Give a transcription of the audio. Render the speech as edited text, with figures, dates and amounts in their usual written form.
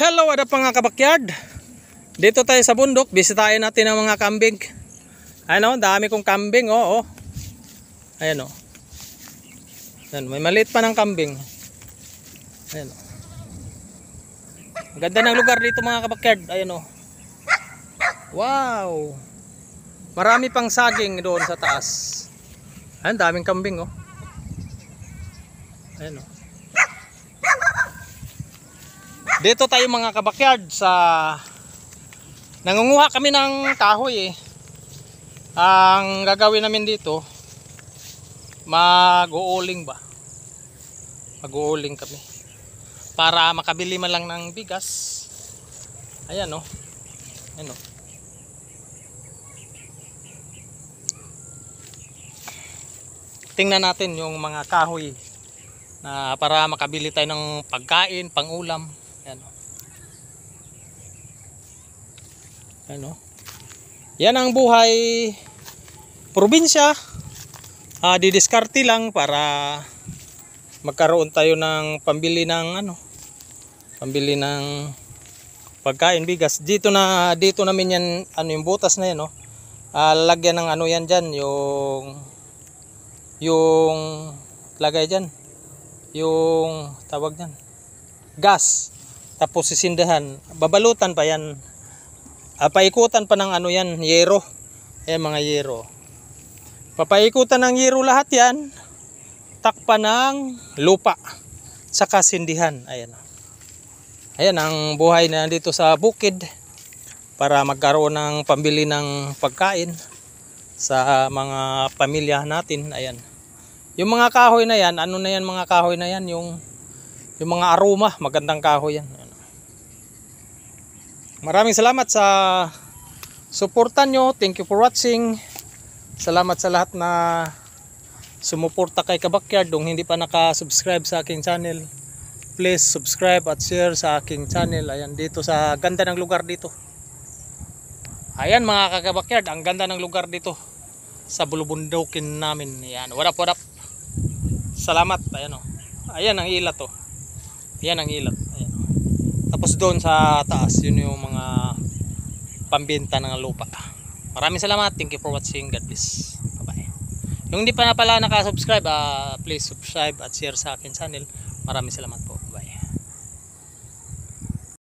Hello, ada pa mga kabakyard. Dito tayo sa bundok, bisitahin natin ang mga kambing. Ano, dami kong kambing, oh. Ayan, oh. Ayan, may maliit pa ng kambing. Ayan, oh. Ganda ng lugar dito mga kabakyard. Ayan, oh. Wow. Marami pang saging doon sa taas. Ayan, daming kambing, oh. Ayan, oh. Dito tayo mga kabakyard sa nangunguha kami ng kahoy eh. Ang gagawin namin dito, mag-uuling ba? Mag-uuling kami para makabili man lang ng bigas. Ayan oh. Ayan oh. Tingnan natin yung mga kahoy na para makabili tayo ng pagkain, pang-ulam. Ayan. Ano? Yan ang buhay probinsya. Didiskarte lang para magkaroon tayo ng pambili ng pambili ng pagkain, bigas. Dito namin yan, yung butas na yan, no. Lagyan ng yan diyan, yung lagay diyan. Yung tawag diyan, gas. Tapos sisindahan, babalutan pa yan, paikutan pa ng yan, yero. Ayan mga yero, papaikutan ng yero lahat yan, takpan ng lupa, saka sindihan. Ayan, ayan ang buhay na dito sa bukid para magkaroon ng pambili ng pagkain sa mga pamilya natin. Ayan, yung mga kahoy na yan, ano na yan mga kahoy na yan, yung mga aroma, magandang kahoy yan. Maraming salamat sa suportan nyo. Thank you for watching. Salamat sa lahat na sumuporta kay Kabakyard. Kung hindi pa naka-subscribe sa aking channel, please subscribe at share sa aking channel. Ayan, dito sa ganda ng lugar dito. Ayan mga Kabakyard, ang ganda ng lugar dito sa bulubundukin namin. Ayan, what up. Salamat. Ayan oh. Ayan ang ilat oh. Ayan ang ilat. Ayan. Tapos doon sa taas, yun yung mga pambenta ng lupa. Maraming salamat. Thank you for watching. God bless. Bye-bye. Yung hindi pa na pala nakasubscribe, please subscribe at share sa akin channel. Maraming salamat po.